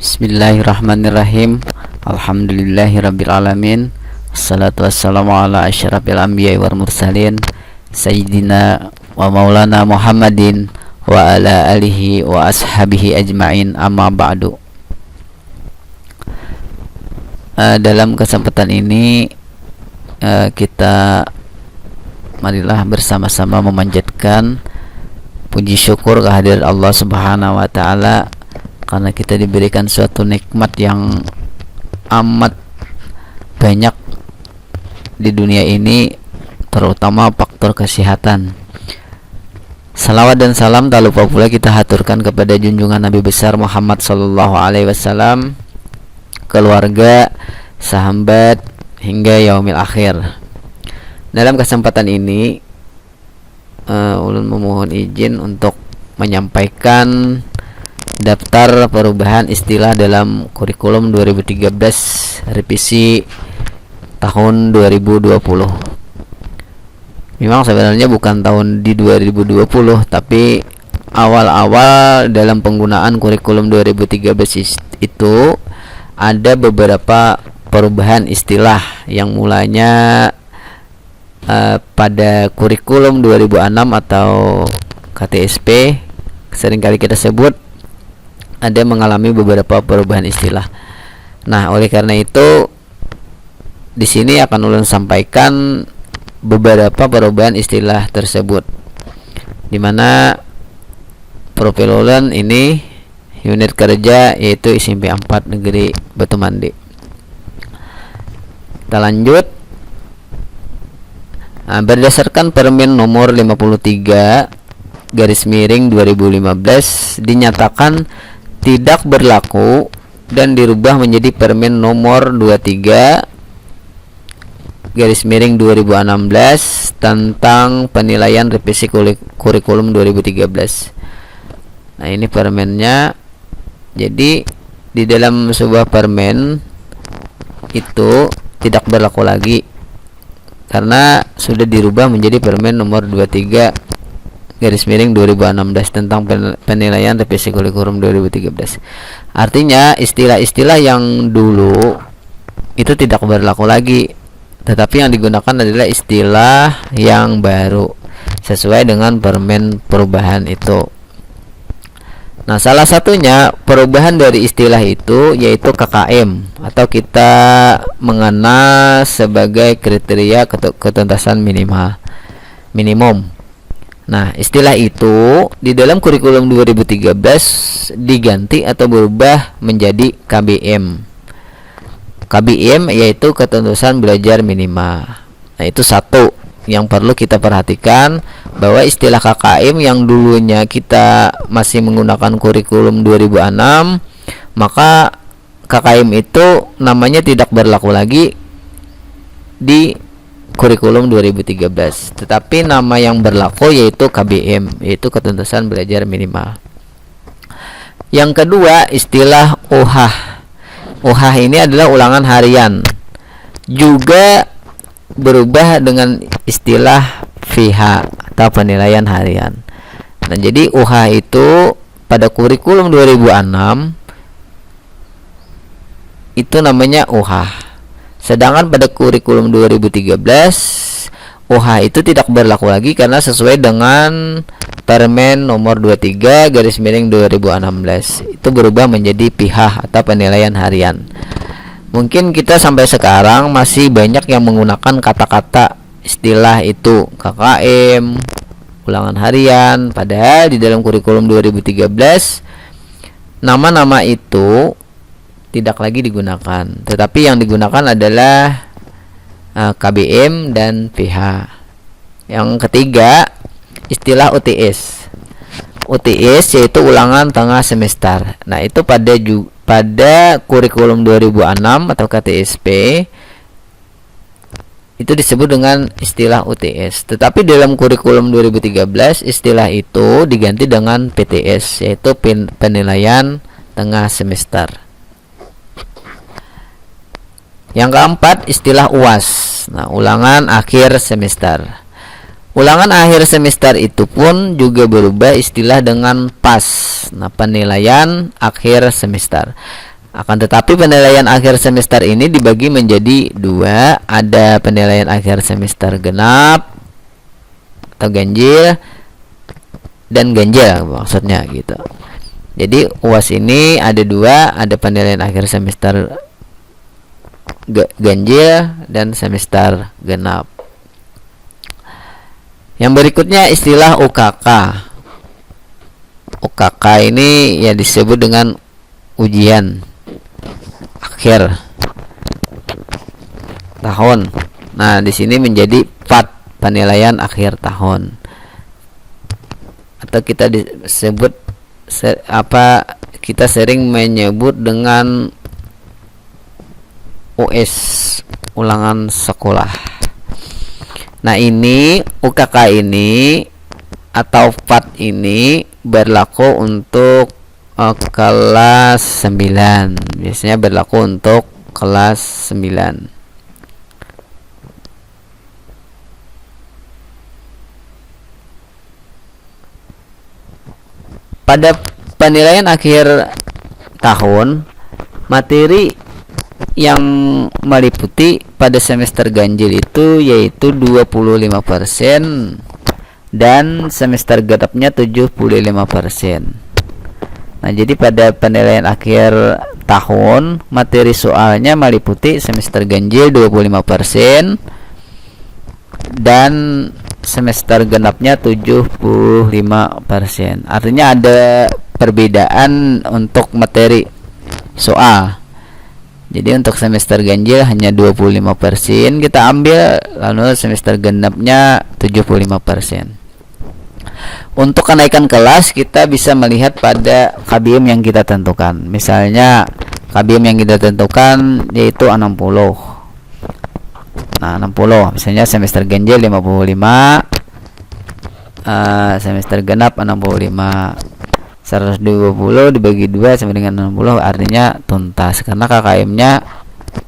Bismillahirrahmanirrahim. Alhamdulillahirrabbilalamin. Assalatu wassalamu ala asyrafil anbiya'i wal mursalin Sayyidina wa maulana Muhammadin wa ala alihi wa ashabihi ajma'in, amma ba'du. Dalam kesempatan ini kita marilah bersama-sama memanjatkan puji syukur kehadirat Allah Subhanahu wa taala karena kita diberikan suatu nikmat yang amat banyak di dunia ini, terutama faktor kesehatan. Salawat dan salam tak lupa pula kita haturkan kepada junjungan Nabi besar Muhammad sallallahu alaihi wasallam, keluarga, sahabat hingga yaumil akhir. Dalam kesempatan ini ulun memohon izin untuk menyampaikan daftar perubahan istilah dalam kurikulum 2013 revisi tahun 2020. Memang sebenarnya bukan tahun di 2020, tapi awal-awal dalam penggunaan kurikulum 2013 itu ada beberapa perubahan istilah yang mulanya pada kurikulum 2006 atau KTSP seringkali kita sebut ada mengalami beberapa perubahan istilah. Nah, oleh karena itu di sini akan ulun sampaikan beberapa perubahan istilah tersebut, di mana profil ulun ini unit kerja yaitu SMP 4 Negeri Batu Mandi. Kita lanjut. Berdasarkan Permen nomor 53 garis miring 2015 dinyatakan tidak berlaku dan dirubah menjadi Permen nomor 23 garis miring 2016 tentang penilaian revisi kurikulum 2013. Nah, ini permennya. Jadi di dalam sebuah permen itu tidak berlaku lagi karena sudah dirubah menjadi Permen nomor 23 garis miring 2016 tentang penilaian revisi kurikulum 2013. Artinya istilah-istilah yang dulu itu tidak berlaku lagi, tetapi yang digunakan adalah istilah yang baru sesuai dengan permen perubahan itu. Nah, salah satunya perubahan dari istilah itu yaitu KKM atau kita mengenal sebagai kriteria ketuntasan minimum. Nah, istilah itu di dalam kurikulum 2013 diganti atau berubah menjadi KBM. KBM yaitu ketuntasan belajar minimal. Nah, itu satu yang perlu kita perhatikan, bahwa istilah KKM yang dulunya kita masih menggunakan kurikulum 2006, maka KKM itu namanya tidak berlaku lagi di kurikulum 2013, tetapi nama yang berlaku yaitu KBM, yaitu ketuntasan belajar minimal. Yang kedua, istilah OHAH. OHAH ini adalah ulangan harian, juga berubah dengan istilah VH atau penilaian harian. Nah, jadi OHAH itu pada kurikulum 2006 itu namanya OHAH. Sedangkan pada kurikulum 2013 OHAH itu tidak berlaku lagi karena sesuai dengan Permen nomor 23 garis miring 2016 itu berubah menjadi PIHAH atau penilaian harian. Mungkin kita sampai sekarang masih banyak yang menggunakan kata-kata istilah itu KKM, ulangan harian, padahal di dalam kurikulum 2013 nama-nama itu tidak lagi digunakan, tetapi yang digunakan adalah KBM dan PH. Yang ketiga, istilah UTS. UTS yaitu ulangan tengah semester. Nah, itu pada kurikulum 2006 atau KTSP itu disebut dengan istilah UTS. Tetapi dalam kurikulum 2013 istilah itu diganti dengan PTS, yaitu penilaian tengah semester. Yang keempat, istilah UAS. Nah, ulangan akhir semester. Ulangan akhir semester itu pun juga berubah istilah dengan PAS. Nah, penilaian akhir semester. Akan tetapi penilaian akhir semester ini dibagi menjadi dua, ada penilaian akhir semester genap atau ganjil dan ganjil maksudnya gitu. Jadi UAS ini ada dua, ada penilaian akhir semester ganjil dan semester genap. Yang berikutnya istilah UKK. UKK ini ya disebut dengan ujian akhir tahun. Nah, di sini menjadi PAT, penilaian akhir tahun. Atau kita disebut kita sering menyebut dengan US, ulangan sekolah. Nah, ini UKK ini atau PAT ini berlaku untuk kelas 9. Biasanya berlaku untuk kelas 9. Pada penilaian akhir tahun, materi yang meliputi pada semester ganjil itu yaitu 25% dan semester genapnya 75%. Nah, jadi pada penilaian akhir tahun, materi soalnya meliputi semester ganjil 25% dan semester genapnya 75%. Artinya ada perbedaan untuk materi soal. Jadi untuk semester ganjil hanya 25% kita ambil, lalu semester genapnya 75%. Untuk kenaikan kelas kita bisa melihat pada KBM yang kita tentukan. Misalnya KBM yang kita tentukan yaitu 60. Nah, 60 misalnya semester ganjil 55, semester genap 65. 120 dibagi 2 sama dengan 60, artinya tuntas karena KKM-nya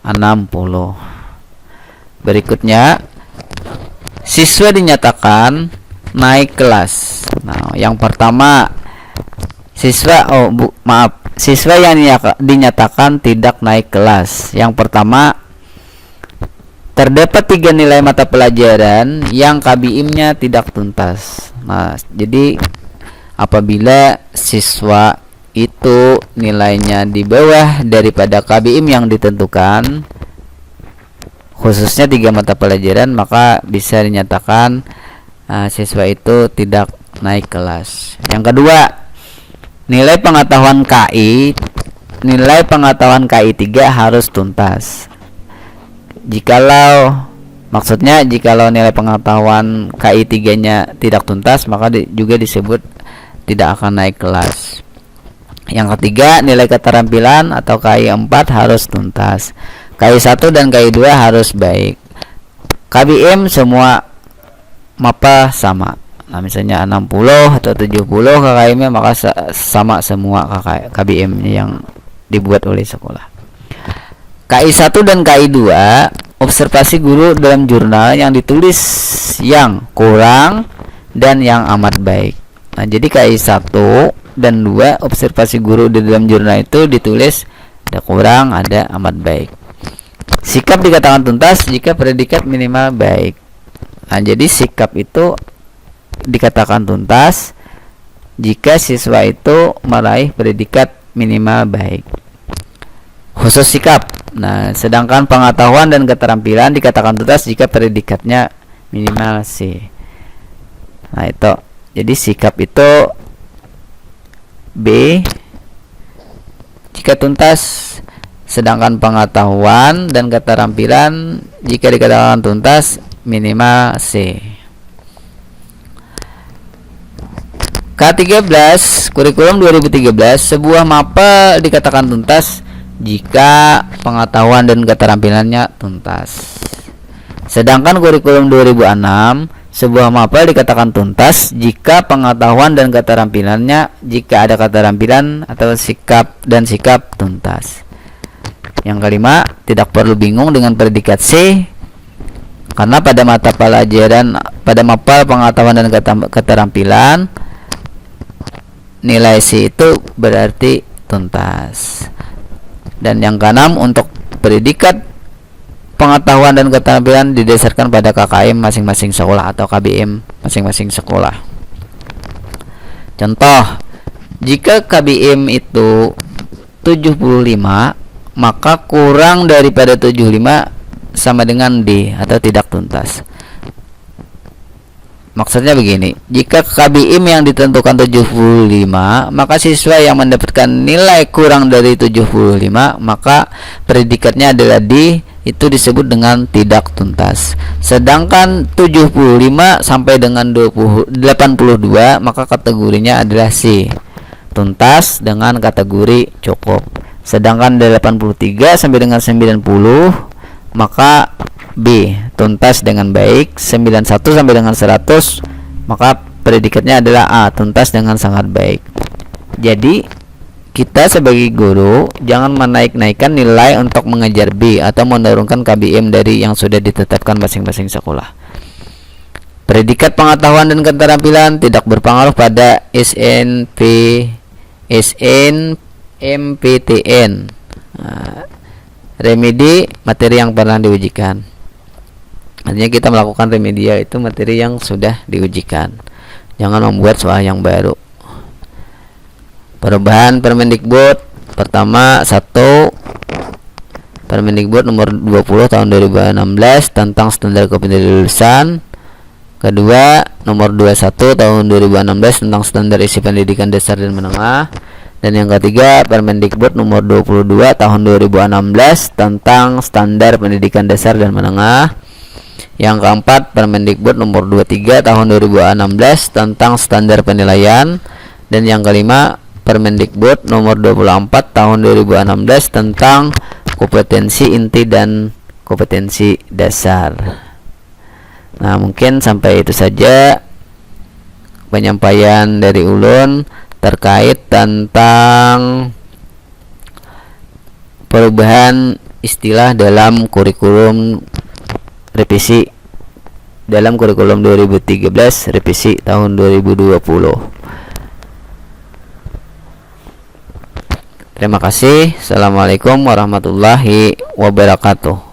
60. Berikutnya, siswa dinyatakan naik kelas. Nah, yang pertama siswa yang dinyatakan tidak naik kelas. Yang pertama, terdapat 3 nilai mata pelajaran yang KBM-nya tidak tuntas. Nah, jadi apabila siswa itu nilainya di bawah daripada KBM yang ditentukan, khususnya 3 mata pelajaran, maka bisa dinyatakan siswa itu tidak naik kelas. Yang kedua, nilai pengetahuan KI 3 harus tuntas. Jikalau nilai pengetahuan KI 3-nya tidak tuntas, maka juga disebut tidak akan naik kelas. Yang ketiga, nilai keterampilan atau KI 4 harus tuntas. KI 1 dan KI 2 harus baik. KBM semua mapa sama. Nah, misalnya 60 atau 70 KKM-nya maka sama semua KBM yang dibuat oleh sekolah. KI 1 dan KI 2, observasi guru dalam jurnal yang ditulis yang kurang dan yang amat baik. Nah, jadi KI 1 dan 2, observasi guru di dalam jurnal itu ditulis ada kurang, ada amat baik. Sikap dikatakan tuntas jika predikat minimal baik. Nah, jadi sikap itu dikatakan tuntas jika siswa itu meraih predikat minimal baik. Khusus sikap. Nah, sedangkan pengetahuan dan keterampilan dikatakan tuntas jika predikatnya minimal C. Nah, itu. Jadi sikap itu B jika tuntas, sedangkan pengetahuan dan keterampilan jika dikatakan tuntas minimal C. K13 kurikulum 2013, sebuah mapel dikatakan tuntas jika pengetahuan dan keterampilannya tuntas. Sedangkan kurikulum 2006, sebuah mapel dikatakan tuntas jika pengetahuan dan keterampilannya, jika ada keterampilan atau sikap tuntas. Yang kelima, tidak perlu bingung dengan predikat C, karena pada mata pelajaran pada mapel pengetahuan dan keterampilan nilai C itu berarti tuntas. Dan yang keenam, untuk predikat pengetahuan dan keterampilan didasarkan pada KKM masing-masing sekolah atau KBM masing-masing sekolah. Contoh, jika KBM itu 75, maka kurang daripada 75 sama dengan D atau tidak tuntas. Maksudnya begini, jika KBM yang ditentukan 75, maka siswa yang mendapatkan nilai kurang dari 75, maka predikatnya adalah D, itu disebut dengan tidak tuntas. Sedangkan 75 sampai dengan 82, maka kategorinya adalah C, tuntas dengan kategori cukup. Sedangkan 83 sampai dengan 90, maka B, tuntas dengan baik. 91 sampai dengan 100, maka predikatnya adalah A, tuntas dengan sangat baik. Jadi kita sebagai guru jangan menaik-naikkan nilai untuk mengejar B atau menurunkan KBM dari yang sudah ditetapkan masing-masing sekolah. Predikat pengetahuan dan keterampilan tidak berpengaruh pada SNMPTN. Remedi, materi yang pernah diujikan. Artinya kita melakukan remedia itu materi yang sudah diujikan. Jangan membuat soal yang baru. Perubahan Permendikbud. Pertama, 1. Permendikbud nomor 20 tahun 2016 tentang standar kompetensi lulusan. Kedua, nomor 21 tahun 2016 tentang standar isi pendidikan dasar dan menengah. Dan yang ketiga, Permendikbud nomor 22 tahun 2016 tentang standar pendidikan dasar dan menengah. Yang keempat, Permendikbud nomor 23 tahun 2016 tentang standar penilaian. Dan yang kelima, Permendikbud nomor 24 tahun 2016 tentang kompetensi inti dan kompetensi dasar. Nah, mungkin sampai itu saja penyampaian dari ulun terkait tentang perubahan istilah dalam kurikulum revisi dalam kurikulum 2013 revisi tahun 2020. Terima kasih. Assalamualaikum warahmatullahi wabarakatuh.